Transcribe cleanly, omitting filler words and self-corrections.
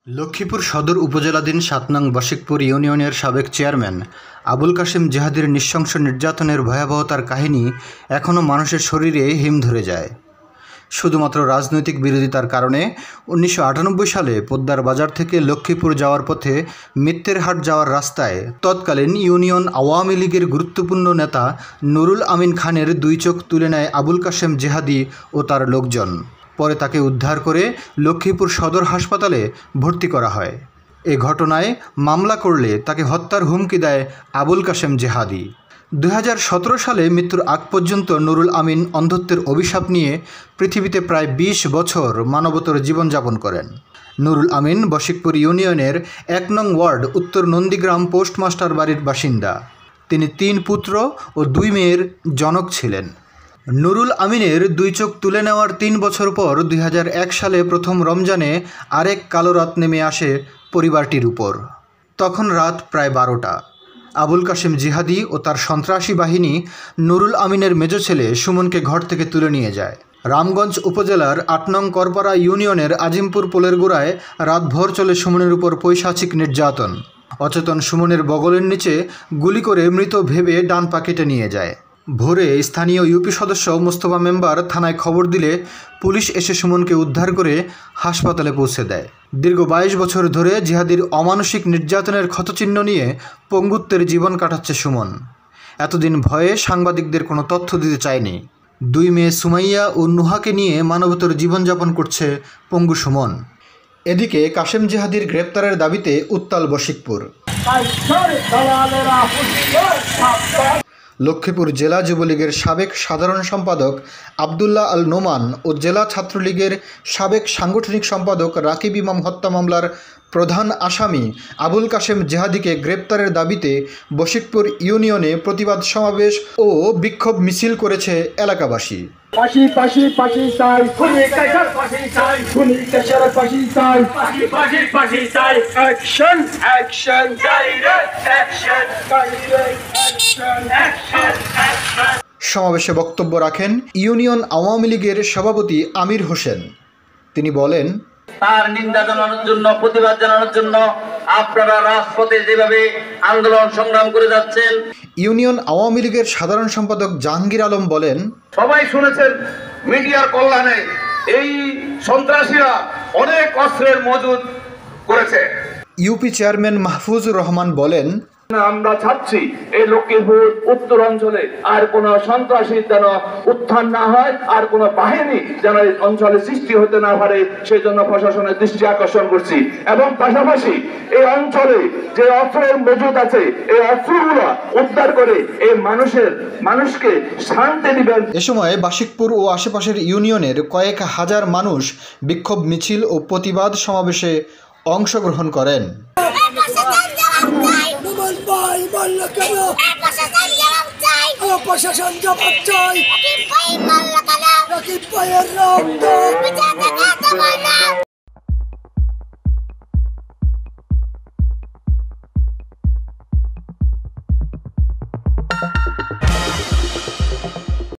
লক্ষ্মীপুর সদর উপজেলাধীন ৭ নং বশিকপুর ইউনিয়নের সাবেক চেয়ারম্যান আবুল কাশেম জেহাদির নৃশংস নির্যাতনের ভয়াবহতার কাহিনী এখনও মানুষের শরীরে হিম ধরে যায়। শুধুমাত্র রাজনৈতিক বিরোধিতার কারণে ১৯৯৮ সালে পোদ্দার বাজার থেকে লক্ষ্মীপুর যাওয়ার পথে মিত্তেরহাট যাওয়ার রাস্তায় তৎকালীন ইউনিয়ন আওয়ামী লীগের গুরুত্বপূর্ণ নেতা নুরুল আমিন খানের দুই চোখ তুলে নেয় আবুল কাশেম জেহাদি ও তার লোকজন। পরে তাকে উদ্ধার করে লক্ষ্মীপুর সদর হাসপাতালে ভর্তি করা হয়। এ ঘটনায় মামলা করলে তাকে হত্যার হুমকি দেয় আবুল কাশেম জেহাদি। ২০১৭ সালে মৃত্যুর আগ পর্যন্ত নুরুল আমিন অন্ধত্বের অভিশাপ নিয়ে পৃথিবীতে প্রায় ২০ বছর মানবতর জীবনযাপন করেন। নুরুল আমিন বশিকপুর ইউনিয়নের ১ নং ওয়ার্ড উত্তর নন্দীগ্রাম পোস্টমাস্টার বাড়ির বাসিন্দা। তিনি ৩ পুত্র ও ২ মেয়ের জনক ছিলেন। নুরুল আমিনের দুই চোখ তুলে নেওয়ার ৩ বছর পর ২০০১ সালে প্রথম রমজানে আরেক কালো রাত নেমে আসে পরিবারটির উপর। তখন রাত প্রায় ১২টা। আবুল কাশেম জিহাদি ও তার সন্ত্রাসী বাহিনী নুরুল আমিনের মেজ ছেলে সুমনকে ঘর থেকে তুলে নিয়ে যায়। রামগঞ্জ উপজেলার ৮ নং করপাড়া ইউনিয়নের আজিমপুর পোলের গোড়ায় রাতভর চলে সুমনের উপর পৈশাচিক নির্যাতন। অচেতন সুমনের বগলের নিচে গুলি করে মৃত ভেবে ডান পা কেটে নিয়ে যায়। ভোরে স্থানীয় ইউপি সদস্য মোস্তফা মেম্বার থানায় খবর দিলে পুলিশ এসে সুমনকে উদ্ধার করে হাসপাতালে পৌঁছে দেয়। দীর্ঘ ২২ বছর ধরে জিহাদির অমানসিক নির্যাতনের ক্ষতচিহ্ন নিয়ে পঙ্গুত্বের জীবন কাটাচ্ছে সুমন। এতদিন ভয়ে সাংবাদিকদের কোনো তথ্য দিতে চায়নি। ২ মেয়ে সুমাইয়া ও নুহাকে নিয়ে মানবতর জীবনযাপন করছে পঙ্গু সুমন। এদিকে কাশেম জেহাদির গ্রেপ্তারের দাবিতে উত্তাল বশিকপুর। লক্ষ্মীপুর জেলা যুবলীগের সাবেক সাধারণ সম্পাদক আবদুল্লাহ আল নোমান ও জেলা ছাত্রলীগের সাবেক সাংগঠনিক সম্পাদক রাকিব ইমাম হত্যা মামলার প্রধান আসামি আবুল কাশেম জেহাদিকে গ্রেপ্তারের দাবিতে বশিকপুর ইউনিয়নে প্রতিবাদ সমাবেশ ও বিক্ষোভ মিছিল করেছে এলাকাবাসী। পাশি পাশি পাশি চাই খুনি কাইসার পাশি চাই খুনি কাইসার পাশি চাই পাশি পাশি পাশি চাই action action direct action direct action action action. সমাবেশে বক্তব্য রাখেন ইউনিয়ন আওয়ামী লীগের সভাপতি আমির হোসেন। তিনি বলেন, তার নিন্দা জানানোর জন্য, প্রতিবাদ জানানোর জন্য আপনারা রাজপথে যেভাবে আন্দোলন সংগ্রাম করে যাচ্ছেন। ইউনিয়ন আওয়ামী লীগের সাধারণ সম্পাদক জাহাঙ্গীর আলম বলেন, সবাই শুনেছেন মিডিয়ার কল্যাণে এই সন্ত্রাসীরা অনেক অস্ত্রের মজুদ করেছে। ইউপি চেয়ারম্যান মাহফুজুর রহমান বলেন, আমরা চাচ্ছি এই লক্ষ্মীপুর উত্তর অঞ্চলে আর কোনো সন্ত্রাসী যেন উত্থান না হয়, আর কোনো বাহিনী যেন এই অঞ্চলে সৃষ্টি হতে না পারে, সেই জন্য প্রশাসনের দৃষ্টি আকর্ষণ করছি। এবং পাশাপাশি এই অঞ্চলে যে অস্ত্রের মজুদ আছে, এই অস্ত্রগুলো উদ্ধার করে এই মানুষকে শান্তি দিবেন। এ সময় বাশিকপুর ও আশেপাশের ইউনিয়নের কয়েক হাজার মানুষ বিক্ষোভ মিছিল ও প্রতিবাদ সমাবেশে অংশগ্রহণ করেন। প্রশাসন জবাব চাই।